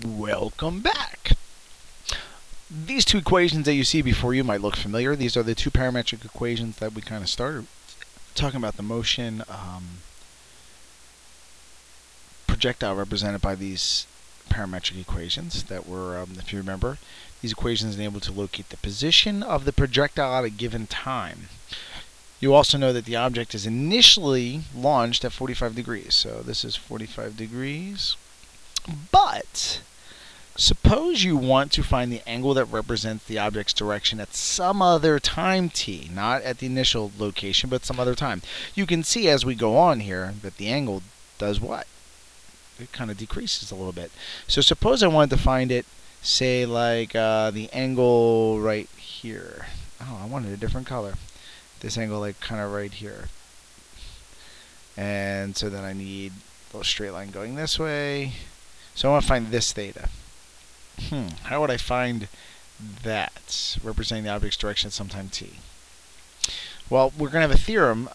Welcome back. These two equations that you see before you might look familiar. These are the two parametric equations that we kind of started talking about the motion projectile represented by these parametric equations that were, if you remember, these equations enable to locate the position of the projectile at a given time. You also know that the object is initially launched at 45 degrees. So this is 45 degrees. But suppose you want to find the angle that represents the object's direction at some other time t, not at the initial location, but some other time. You can see as we go on here that the angle does what? It kind of decreases a little bit. So suppose I wanted to find it, say like the angle right here. Oh, I wanted a different color. This angle like kind of right here. And so then I need a little straight line going this way. So I want to find this theta. How would I find that, representing the object's direction at some time t? Well, we're going to have a theorem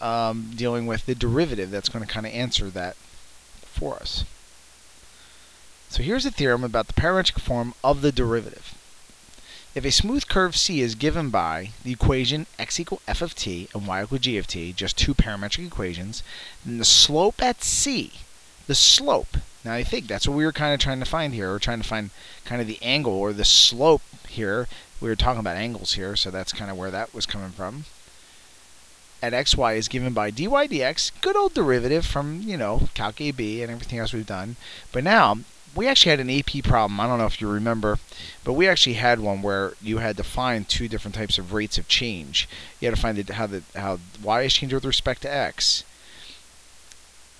dealing with the derivative that's going to kind of answer that for us. So here's a theorem about the parametric form of the derivative. If a smooth curve C is given by the equation x equal f of t and y equal g of t, just two parametric equations, then the slope at C, the slope, now I think that's what we were kind of trying to find here. We're trying to find kind of the angle or the slope here. We were talking about angles here, so that's kind of where that was coming from. At xy is given by dy dx, good old derivative from, you know, Calc AB and everything else we've done. But now, we actually had an AP problem. I don't know if you remember, but we actually had one where you had to find two different types of rates of change. You had to find how y is changing with respect to x.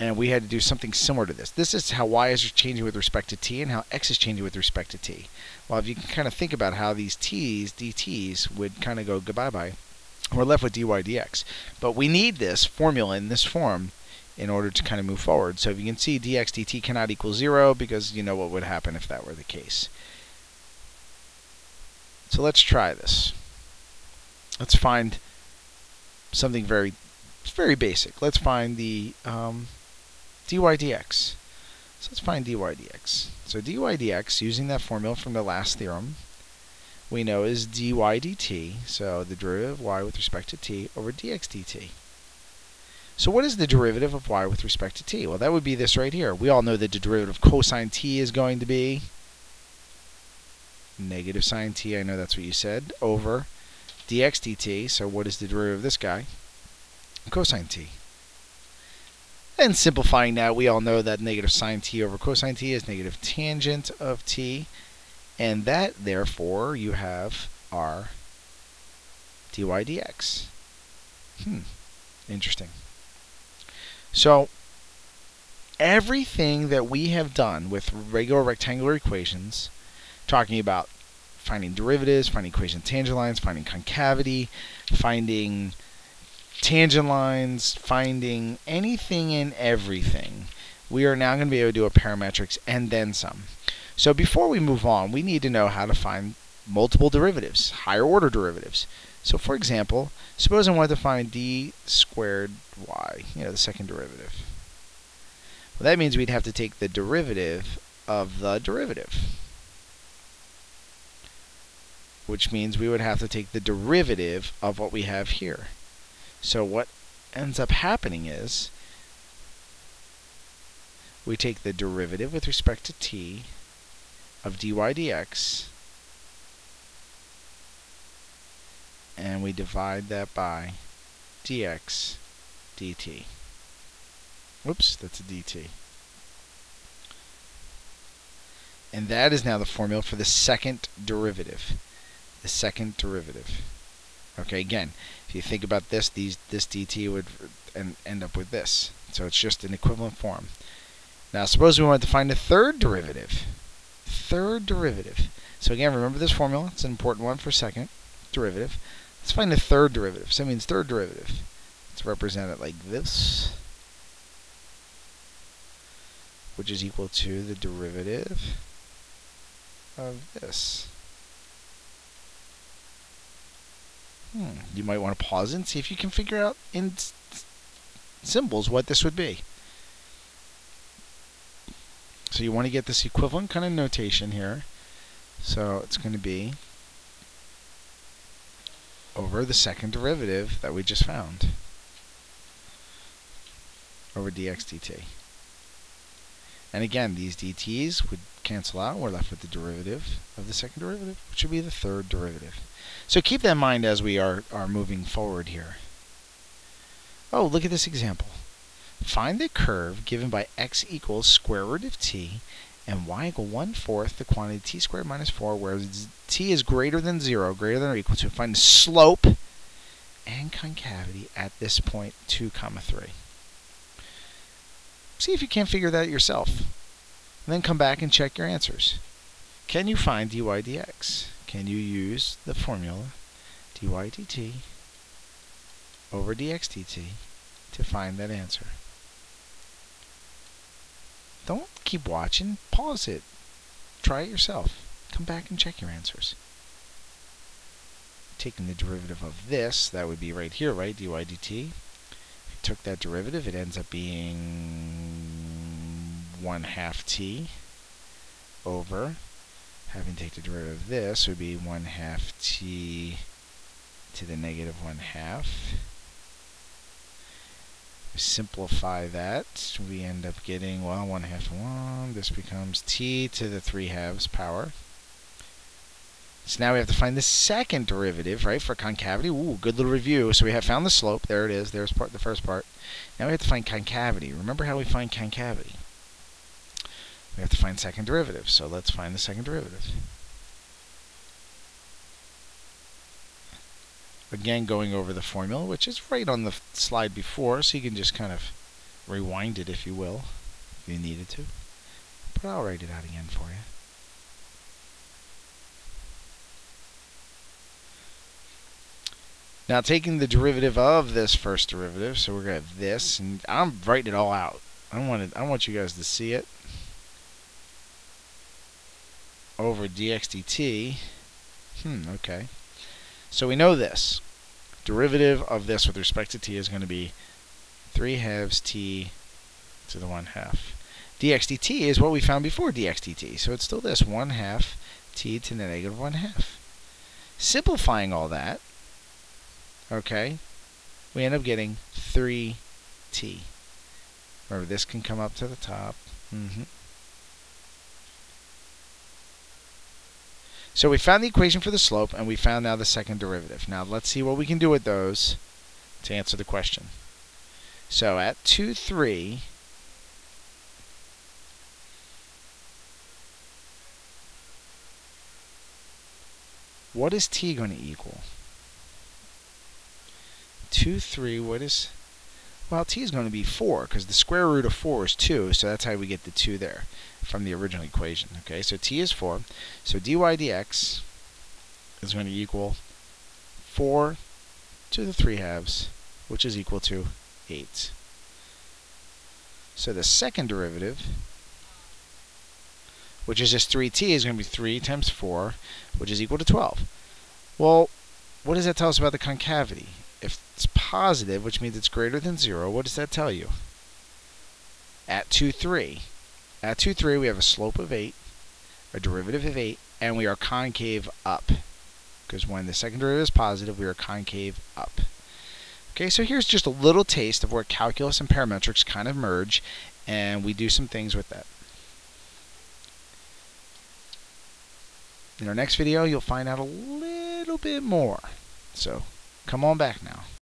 And we had to do something similar to this. This is how y is changing with respect to t and how x is changing with respect to t. Well, if you can kind of think about how these t's, dt's, would kind of go goodbye-bye, we're left with dy dx. But we need this formula in this form in order to kind of move forward. So if you can see, dx dt cannot equal 0 because you know what would happen if that were the case. So let's try this. Let's find something very basic. Let's find the dy dx. So let's find dy dx. So dy dx, using that formula from the last theorem, we know is dy dt, so the derivative of y with respect to t over dx dt. So what is the derivative of y with respect to t? Well, that would be this right here. We all know that the derivative of cosine t is going to be negative sine t, I know that's what you said, over dx dt. So what is the derivative of this guy? Cosine t. And simplifying that, we all know that negative sine t over cosine t is negative tangent of t. And that, therefore, you have our dy dx. Interesting. So, everything that we have done with regular rectangular equations, talking about finding derivatives, finding equation tangent lines, finding concavity, finding tangent lines, finding anything and everything, we are now going to be able to do a parametrics and then some. So before we move on, we need to know how to find multiple derivatives, higher order derivatives. So for example, suppose I wanted to find d squared y, the second derivative. Well, that means we'd have to take the derivative of the derivative, which means we would have to take the derivative of what we have here. So what ends up happening is we take the derivative with respect to t of dy dx and we divide that by dx dt. Whoops, that's a dt. And that is now the formula for the second derivative. The second derivative. Okay, again, if you think about this, this dt would end up with this. So it's just an equivalent form. Now suppose we wanted to find a third derivative. Third derivative. So again, remember this formula. It's an important one for second derivative. Let's find the third derivative. So that means third derivative. Let's represent it like this, which is equal to the derivative of this. You might want to pause and see if you can figure out in symbols what this would be. So you want to get this equivalent kind of notation here. So it's going to be over the second derivative that we just found, over dx dt. And again, these dt's would cancel out. We're left with the derivative of the second derivative, which would be the third derivative. So keep that in mind as we are moving forward here. Oh, look at this example. Find the curve given by x equals square root of t and y equal 1/4 the quantity t squared minus 4, where t is greater than 0, greater than or equal to. Find the slope and concavity at this point 2, 3. See if you can't figure that yourself. And then come back and check your answers. Can you find dy dx? Can you use the formula dy dt over dx dt to find that answer? Don't keep watching. Pause it. Try it yourself. Come back and check your answers. Taking the derivative of this, that would be right here, right? dy dt. If you took that derivative, it ends up being 1/2 t over, having to take the derivative of this, would be 1/2 t to the negative 1/2. Simplify that, we end up getting, well, 1/2 of 1. This becomes t to the 3/2 power. So now we have to find the second derivative, right, for concavity. Ooh, good little review. So we have found the slope. There it is. There's the first part. Now we have to find concavity. Remember how we find concavity? We have to find second derivative. So let's find the second derivative. Again, going over the formula, which is right on the slide before, so you can just kind of rewind it if you will, if you needed to. But I'll write it out again for you. Now taking the derivative of this first derivative, so we're going to have this, and I'm writing it all out. I want you guys to see it. Over dx dt. Okay. So we know this. Derivative of this with respect to t is going to be 3/2 t to the 1/2. dx dt is what we found before dx dt. So it's still this, 1/2 t to the negative 1/2. Simplifying all that, okay, we end up getting 3t. Remember, this can come up to the top. So we found the equation for the slope, and we found now the second derivative. Now let's see what we can do with those to answer the question. So at 2, 3, what is t going to equal? 2, 3, what is... Well, t is going to be 4, because the square root of 4 is 2, so that's how we get the 2 there from the original equation. Okay, so t is 4. So dy dx is going to equal 4 to the 3/2, which is equal to 8. So the second derivative, which is just 3t, is going to be 3 times 4, which is equal to 12. Well, what does that tell us about the concavity? If it's positive, which means it's greater than 0, what does that tell you? At 2, 3. At 2, 3, we have a slope of 8, a derivative of 8, and we are concave up. Because when the second derivative is positive, we are concave up. Okay, so here's just a little taste of where calculus and parametrics kind of merge, and we do some things with that. In our next video, you'll find out a little bit more. So come on back now.